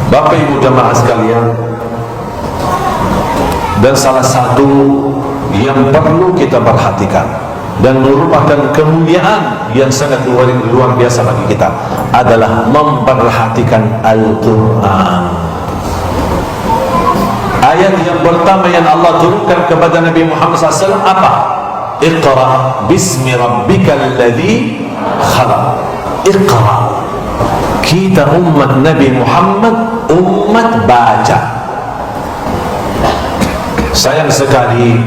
Bapak Ibu jamaah sekalian, dan salah satu yang perlu kita perhatikan dan merupakan kemuliaan yang sangat luar biasa bagi kita adalah memperhatikan Al-Quran. Ayat yang pertama yang Allah turunkan kepada Nabi Muhammad SAW apa? Iqra bismi rabbikal ladzi khalaq. Iqra. Kita umat Nabi Muhammad umat baca. Sayang sekali,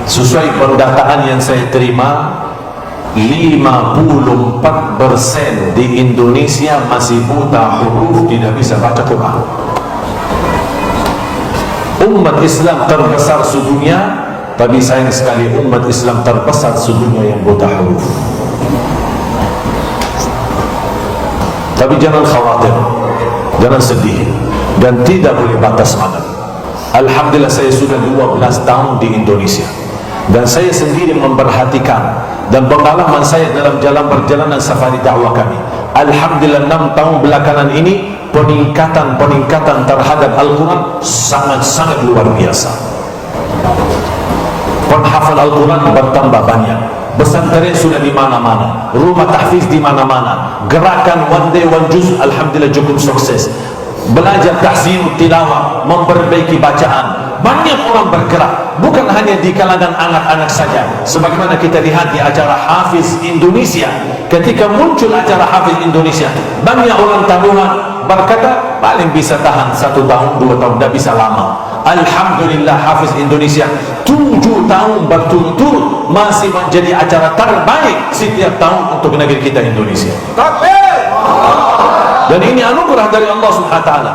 sesuai pendataan yang saya terima, 54% di Indonesia masih buta huruf, tidak bisa baca Quran. Umat Islam terbesar sedunia, tapi sayang sekali umat Islam terbesar sedunia yang buta huruf. Tapi jangan khawatir, jangan sedih, dan tidak boleh patah semangat. Alhamdulillah saya sudah 12 tahun di Indonesia, dan saya sendiri memperhatikan dan pengalaman saya dalam perjalanan safari dakwah kami. Alhamdulillah 6 tahun belakangan ini peningkatan terhadap Al-Quran sangat luar biasa. Penghafal Al-Quran bertambah banyak, pesantren sudah di mana-mana, rumah tahfiz di mana-mana, gerakan one day one juz alhamdulillah cukup sukses. Belajar tahsin tilawah, memperbaiki bacaan, banyak orang bergerak, bukan hanya di kalangan anak-anak saja. Sebagaimana kita lihat di acara Hafiz Indonesia, ketika muncul acara Hafiz Indonesia, banyak orang tahunan berkata paling bisa tahan 1 tahun 2 tahun, tidak bisa lama. Alhamdulillah Hafiz Indonesia 7 tahun berturut-turut masih menjadi acara terbaik setiap tahun untuk negeri kita Indonesia. Dan ini anugerah dari Allah Subhanahu wa taala.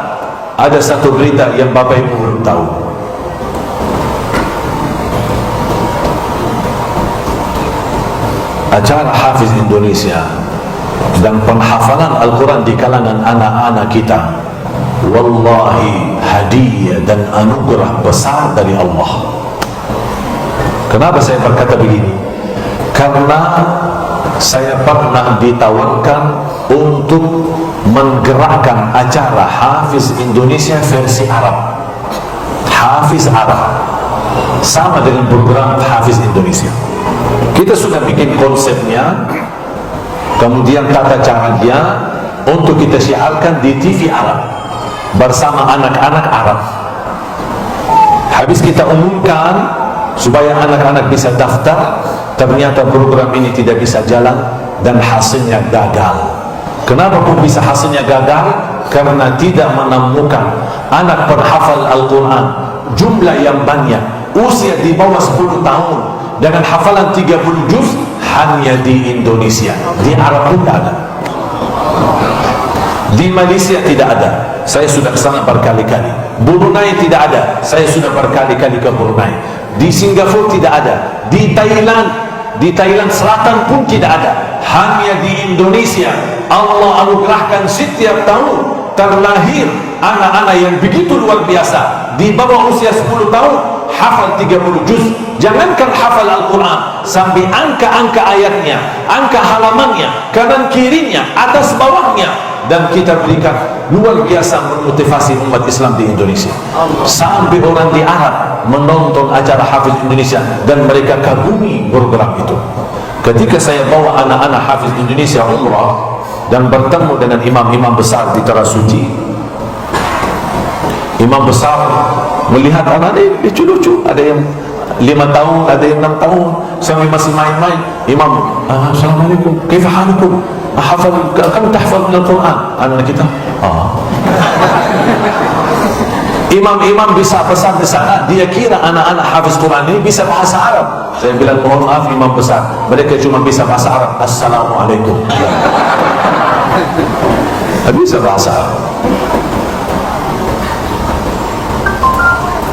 Ada satu berita yang Bapak Ibu belum tahu. Acara Hafiz Indonesia dan penghafalan Al-Quran di kalangan anak-anak kita, wallahi hadiah dan anugerah besar dari Allah. Kenapa saya berkata begini? Karena saya pernah ditawarkan untuk menggerakkan acara Hafiz Indonesia versi Arab. Hafiz Arab sama dengan program Hafiz Indonesia. Kita sudah bikin konsepnya, kemudian tata caranya untuk kita syiarkan di TV Arab bersama anak-anak Arab. Habis kita umumkan supaya anak-anak bisa daftar, ternyata program ini tidak bisa jalan dan hasilnya gagal. Kenapa pun bisa hasilnya gagal? Karena tidak menemukan anak penghafal Al-Quran jumlah yang banyak, usia di bawah 10 tahun dengan hafalan 30 juz hanya di Indonesia. Di Arab pun tidak ada, di Malaysia tidak ada, saya sudah ke sana berkali-kali. Brunei tidak ada, saya sudah berkali-kali ke Brunei. Di Singapura tidak ada, di Thailand Selatan pun tidak ada. Hanya di Indonesia Allah anugerahkan setiap tahun terlahir anak-anak yang begitu luar biasa, di bawah usia 10 tahun hafal 30 juz. Jangankan hafal Al-Quran, sampai angka-angka ayatnya, angka halamannya, kanan kirinya, atas bawahnya, dan kita berikan luar biasa memotivasi umat Islam di Indonesia. Sampai orang di Arab menonton acara Hafiz Indonesia dan mereka kagumi program itu. Ketika saya bawa anak-anak Hafiz Indonesia umrah dan bertemu dengan imam-imam besar di Tanah Suci, imam besar melihat anak ini lucu-lucu, ada yang 5 tahun, ada yang 6 tahun, sampai masih main-main. Imam, assalamualaikum, kaifa halukum? Hafal, kamu tahfal Al-Quran? Anak kita, imam-imam bisa pesan di sana, dia kira anak-anak hafiz Quran ini bisa bahasa Arab. Saya bilang, mohon maaf imam besar, mereka cuma bisa bahasa Arab. Assalamualaikum. Tak bisa bahasa Arab.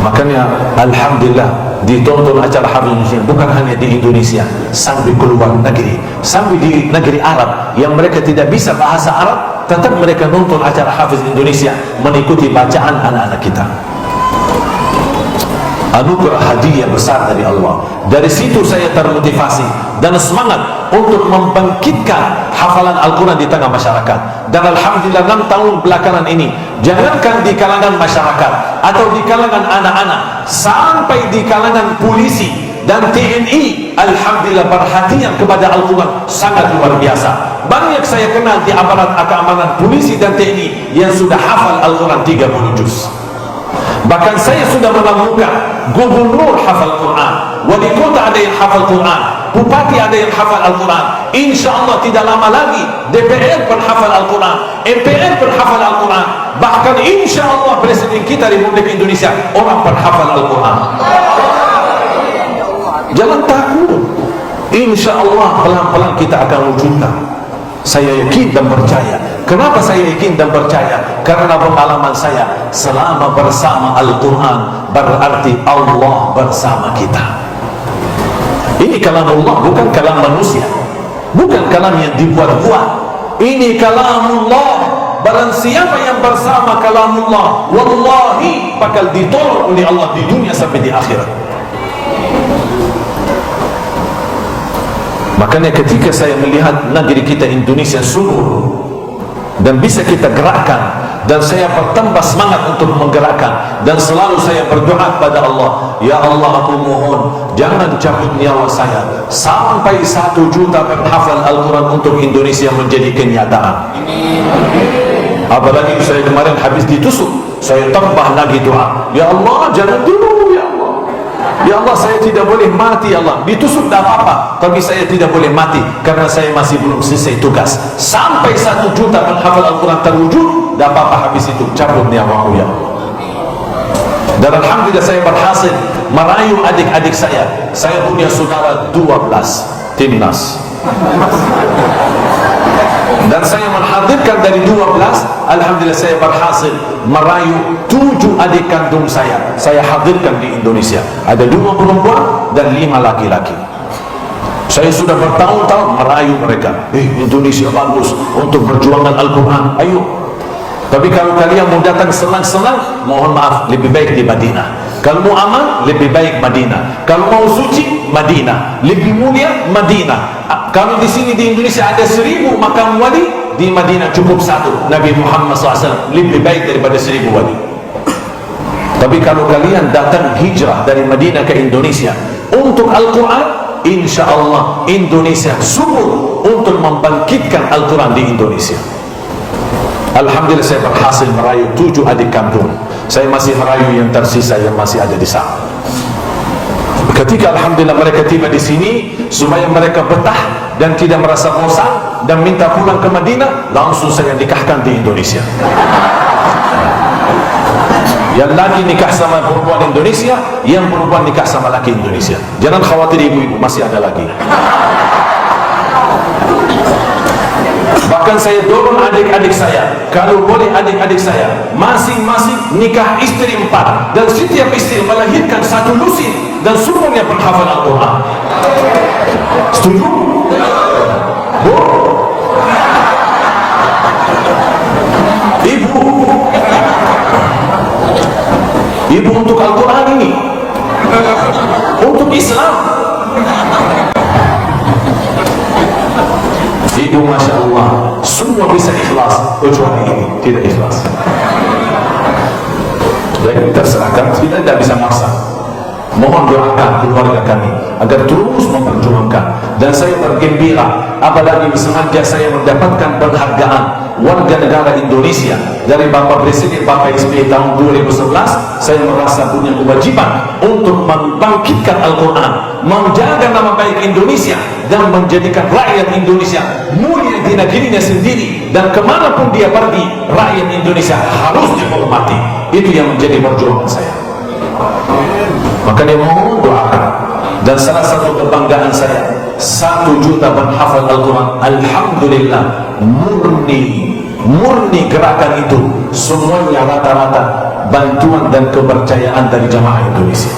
Makanya alhamdulillah ditonton acara Hafiz Indonesia bukan hanya di Indonesia, sampai keluar negeri, sampai di negeri Arab yang mereka tidak bisa bahasa Arab, tetap mereka nonton acara Hafiz Indonesia, mengikuti bacaan anak-anak kita. Anugerah hadiah besar dari Allah. Dari situ saya termotivasi dan semangat untuk membangkitkan hafalan Al-Quran di tengah masyarakat. Dan alhamdulillah 6 tahun belakangan ini, jangankan di kalangan masyarakat atau di kalangan anak-anak, sampai di kalangan polisi dan TNI, alhamdulillah perhatian kepada Al-Quran sangat luar biasa. Banyak saya kenal di aparat keamanan polisi dan TNI yang sudah hafal Al-Quran 30 juz. Bahkan saya sudah menemukan gubernur hafal Quran, wali kota ada yang hafal Quran, bupati ada yang hafal Al-Quran. Insya Allah tidak lama lagi DPR pun hafal Al-Quran, MPR pun hafal Al-Quran. Bahkan insya Allah Presiden kita Republik Indonesia orang pun hafal Al-Quran. Jangan takut, insya Allah pelan-pelan kita akan wujudkan. Saya yakin dan percaya. Kenapa saya yakin dan percaya? Karena pengalaman saya selama bersama Al-Quran, berarti Allah bersama kita. Ini kalam Allah, bukan kalam manusia, bukan kalam yang dibuat-buat. Ini kalam Allah. Barang siapa yang bersama kalam Allah, wallahi bakal ditolong oleh Allah di dunia sampai di akhirat. Makanya ketika saya melihat negeri kita Indonesia subur dan bisa kita gerakkan, dan saya bertambah semangat untuk menggerakkan, dan selalu saya berdoa kepada Allah, ya Allah aku mohon jangan cabut nyawa saya sampai 1 juta penghafal Al-Quran untuk Indonesia menjadi kenyataan. Apalagi saya kemarin habis ditusuk, saya tambah lagi doa, ya Allah jangan dulu, ya Allah, ya Allah saya tidak boleh mati, ya Allah ditusuk tak apa-apa, tapi saya tidak boleh mati karena saya masih belum selesai tugas. Sampai 1 juta penghafal Al-Quran terwujud, tak apa-apa, habis itu cabut nyawaku ya Allah. Dan alhamdulillah saya berhasil merayu adik-adik saya. Saya punya saudara 12 timnas, dan saya menghadirkan dari 12, alhamdulillah saya berhasil merayu 7 adik kandung saya hadirkan di Indonesia. Ada 2 perempuan dan 5 laki-laki. Saya sudah bertahun-tahun merayu mereka, Indonesia bagus untuk perjuangan Al-Quran, ayo. Tapi kalau kalian mau datang senang-senang, mohon maaf, lebih baik di Madinah. Kalau mau aman, lebih baik Madinah. Kalau mau suci, Madinah. Lebih mulia, Madinah. Kalau di sini di Indonesia ada 1000 makam wali, di Madinah cukup 1, Nabi Muhammad SAW, lebih baik daripada 1000 wali. Tapi kalau kalian datang hijrah dari Madinah ke Indonesia untuk Al-Quran, insya Allah Indonesia subur untuk membangkitkan Al-Quran di Indonesia. Alhamdulillah saya berhasil merayu 7 adik kandung. Saya masih merayu yang tersisa yang masih ada di sana. Ketika alhamdulillah mereka tiba di sini, supaya mereka betah dan tidak merasa bosan dan minta pulang ke Madinah, langsung saya nikahkan di Indonesia. Yang laki nikah sama perempuan Indonesia, yang perempuan nikah sama laki Indonesia. Jangan khawatir ibu-ibu, masih ada lagi. Bahkan saya dorong adik-adik saya, kalau boleh adik-adik saya masing-masing nikah istri 4, dan setiap istri melahirkan 1 lusin dan semuanya penghafal Al-Quran. Setuju? Bu? Ibu untuk Al-Quran ini, untuk Islam. Ibu Masya Allah semua bisa ikhlas, kecuali ini tidak ikhlas. Jadi terserahkan, kita tidak bisa maksa. Mohon doakan keluarga kami agar terus memperjuangkan, dan saya bergembira apalagi sengaja saya mendapatkan penghargaan warga negara Indonesia dari Bapak Presiden Bapak SBY tahun 2011. Saya merasa punya kewajiban untuk membangkitkan Al-Quran, menjaga nama baik Indonesia, dan menjadikan rakyat Indonesia mulia di negerinya sendiri, dan kemanapun dia pergi rakyat Indonesia harus dihormati. Itu yang menjadi perjuangan saya. Makanya mohon doakan. Dan salah satu kebanggaan saya 1 juta penghafal Al-Quran. Alhamdulillah, murni gerakan itu semuanya rata-rata bantuan dan kepercayaan dari jamaah Indonesia.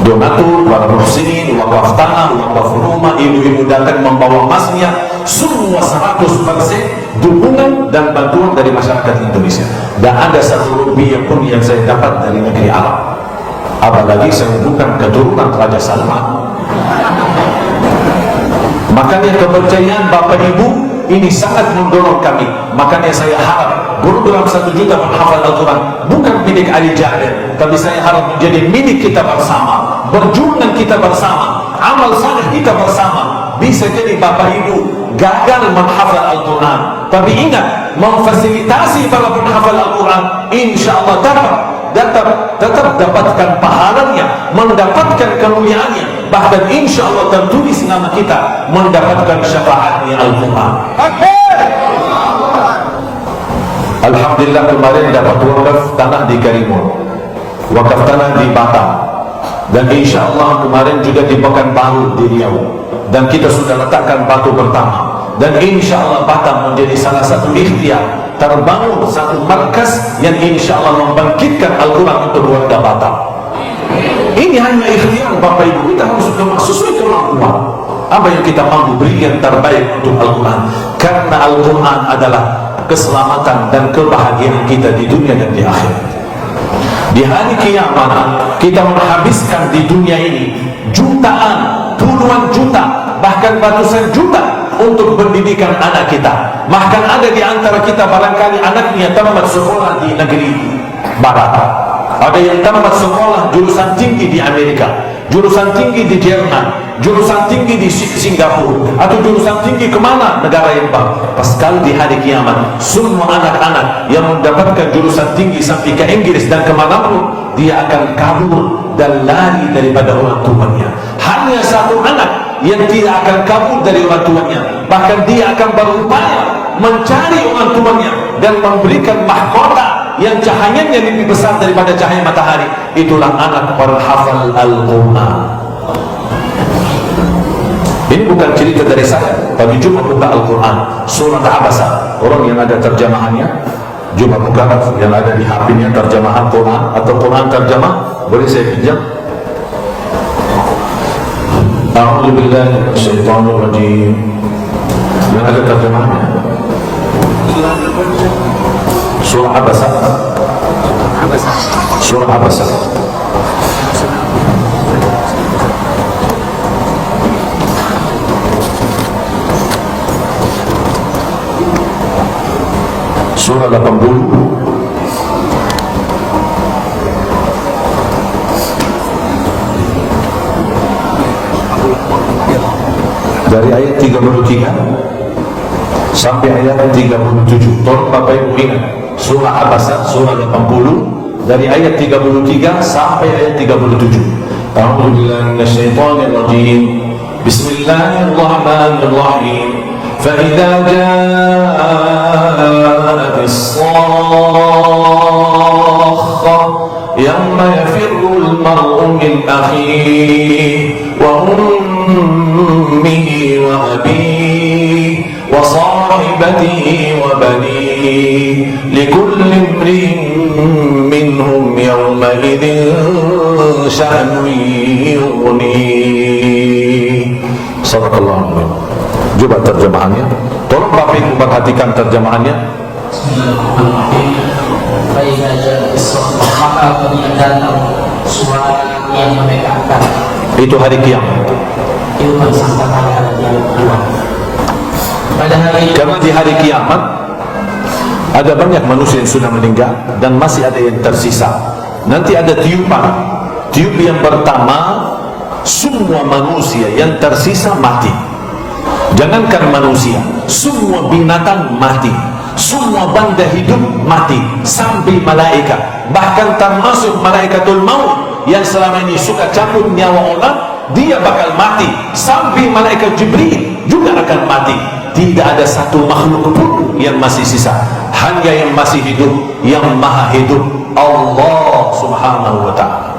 Donatur, wakaf sini, wakaf tanah, wakaf rumah, ibu-ibu datang membawa emasnya, semua 100% dukungan dan bantuan dari masyarakat Indonesia. Dan ada 1 rupiah pun yang saya dapat dari negeri Arab. Apalagi saya bukan keturunan Raja Salman. Makanya kepercayaan Bapak Ibu ini sangat mendorong kami. Makanya saya harap program 1 juta menghafal Al-Quran bukan milik Ali Jabir, tapi saya harap menjadi milik kita bersama, berjuang kita bersama, amal saleh kita bersama. Bisa jadi Bapak Ibu gagal menghafal Al-Quran, tapi ingat, memfasilitasi para penghafal Al-Quran, insya Allah tetap dapatkan pahalanya, mendapatkan kemuliaannya, bahkan insya Allah tertulis nama kita mendapatkan syafaatnya Al-Quran. Alhamdulillah kemarin dapat wakaf tanah di Karimun, wakaf tanah di Batam, dan insya Allah kemarin juga di Pekanbaru di Riau, dan kita sudah letakkan batu pertama. Dan insya Allah Batam menjadi salah satu ikhtiar terbangun satu markas yang insya Allah membangkitkan Al-Quran untuk warga Batam. Ini hanya ikhtiar Bapak Ibu, kita harus sesuai kemampuan. Apa yang kita mampu berikan terbaik untuk Al-Quran, karena Al-Quran adalah keselamatan dan kebahagiaan kita di dunia dan di akhirat. Di hari kiamat kita menghabiskan di dunia ini jutaan, puluhan juta, bahkan ratusan juta untuk pendidikan anak kita. Bahkan ada di antara kita barangkali anaknya tamat sekolah di negeri barat, ada yang tamat sekolah jurusan tinggi di Amerika, jurusan tinggi di Jerman, jurusan tinggi di Singapura, atau jurusan tinggi kemana negara yang baru. Pas kali di hari kiamat, semua anak-anak yang mendapatkan jurusan tinggi sampai ke Inggris dan kemanapun, dia akan kabur dan lari daripada orang tuanya. Hanya satu anak yang tidak akan kabur dari orang tuanya, bahkan dia akan berupaya mencari orang tuanya dan memberikan mahkota yang cahayanya lebih besar daripada cahaya matahari. Itulah anak penghafal Al-Quran. Ini bukan cerita dari saya, tapi cuma buka Al-Quran surat Abasa. Orang yang ada terjemahannya, cuma buka yang ada di HP-nya terjemahan Quran atau Quran terjemah, boleh saya pinjam? A'udzu billahi minasyaitonir rajim. Yang ada terjemahannya surah Abasa. Surah Abasa. Surah 80 dari ayat 33 sampai ayat 37. Tolong Bapak Ibu ingat, surah Abasa surah 80 dari ayat 33 sampai ayat 37. A'udzu billahi minasyaitonir rajim. Bismillahirrahmanirrahim. Fa idza ja'atis sakhah yawma yafirrul mar'u min akhihi wa ummihi wa abihi wa sahibatihi wa banihi likulli imrin minhum yawma idzin sya'nun yughnihi. Sadaqallahu alazim. Coba terjemahannya. Tolong Bapak Ibu perhatikan terjemahannya. Bismillahirrahmanirrahim. Maka apabila datang suara yang memegangkan, itu hari kiamat. itu disangkakan ada di Al-Quran. Pada hari itu, Karena di hari kiamat ada banyak manusia yang sudah meninggal dan masih ada yang tersisa. Nanti ada tiupan. Tiup yang pertama, semua manusia yang tersisa mati. Jangankan manusia, semua binatang mati, semua benda hidup mati, sampai malaikat, bahkan termasuk malaikatul maut yang selama ini suka cabut nyawa orang, dia bakal mati, sampai malaikat Jibril juga akan mati. Tidak ada satu makhluk pun yang masih sisa. Hanya yang masih hidup, yang maha hidup, Allah subhanahu wa ta'ala.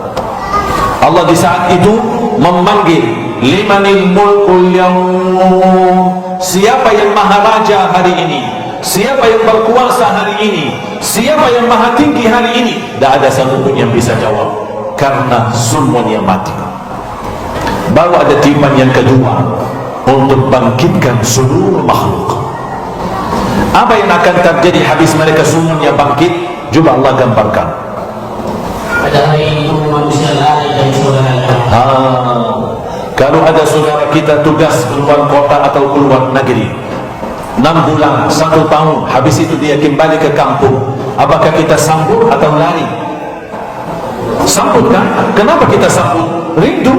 Allah di saat itu memanggil, limanil mulkul yawm, siapa yang maha raja hari ini, siapa yang berkuasa hari ini, siapa yang maha tinggi hari ini. Tidak ada satupun yang bisa jawab, karena semuanya mati. Baru ada tiupan yang kedua untuk bangkitkan seluruh makhluk. Apa yang akan terjadi habis mereka semuanya bangkit? Coba Allah gambarkan. pada hari itu manusia lari dari saudaranya. Kalau ada saudara kita tugas keluar kota atau keluar negeri 6 bulan, 1 tahun, habis itu dia kembali ke kampung, apakah kita sambut atau lari? Sambut kan? Kenapa kita sambut? Rindu.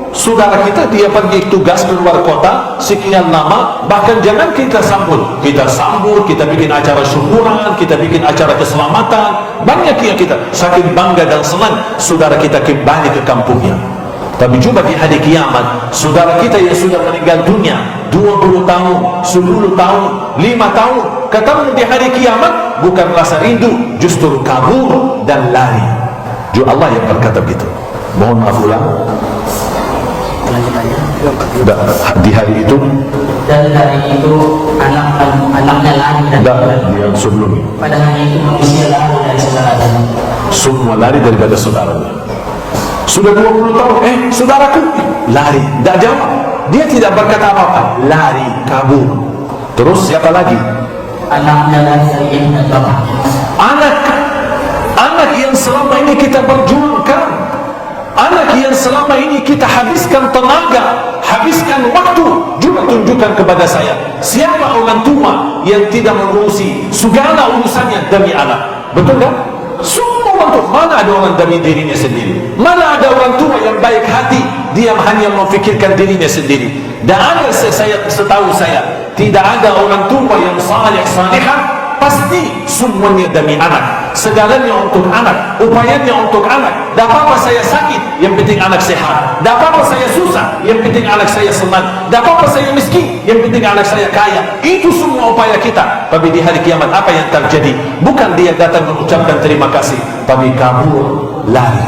Saudara kita dia pergi tugas keluar kota sekian lama, bahkan jangan kita sambut. Kita sambut, kita bikin acara syukuran, kita bikin acara keselamatan. Banyak yang kita saking bangga dan senang saudara kita kembali ke kampungnya. Tapi jumpa di hari kiamat, saudara kita yang sudah meninggal dunia 20 tahun, 10 tahun, 5 tahun, ketemu di hari kiamat, bukan rasa rindu, justru kabur dan lari. Juga Allah yang berkata begitu. Mohon maaf ulang. Di hari itu, dan dari itu anaknya lari dari yang sebelumnya. pada hari itu manusia lari dari saudaranya. Semua lari daripada saudaranya. Sudah 20 tahun, saudaraku lari, tidak jawab. Dia tidak berkata apa-apa, lari, kabur. Terus siapa lagi? Anaknya lari dari ibu dan bapaknya. Anak yang selama ini kita perjuangkan, anak yang selama ini kita habiskan tenaga, habiskan waktu, juga tunjukkan kepada saya siapa orang tua yang tidak mengurusi segala urusannya demi anak. Betul kan? Semua orang tua. Mana ada orang demi dirinya sendiri? Mana ada orang tua yang baik hati, dia hanya memfikirkan dirinya sendiri? Dan ada, setahu saya, tidak ada orang tua yang saleh salihah, pasti semuanya demi anak, segalanya untuk anak, upayanya untuk anak. Tak apa-apa saya sakit, yang penting anak sehat. Tak apa-apa saya susah, yang penting anak saya senang. Tak apa-apa saya miskin, yang penting anak saya kaya. Itu semua upaya kita. Tapi di hari kiamat apa yang terjadi? Bukan dia datang mengucapkan terima kasih, tapi kabur, lari.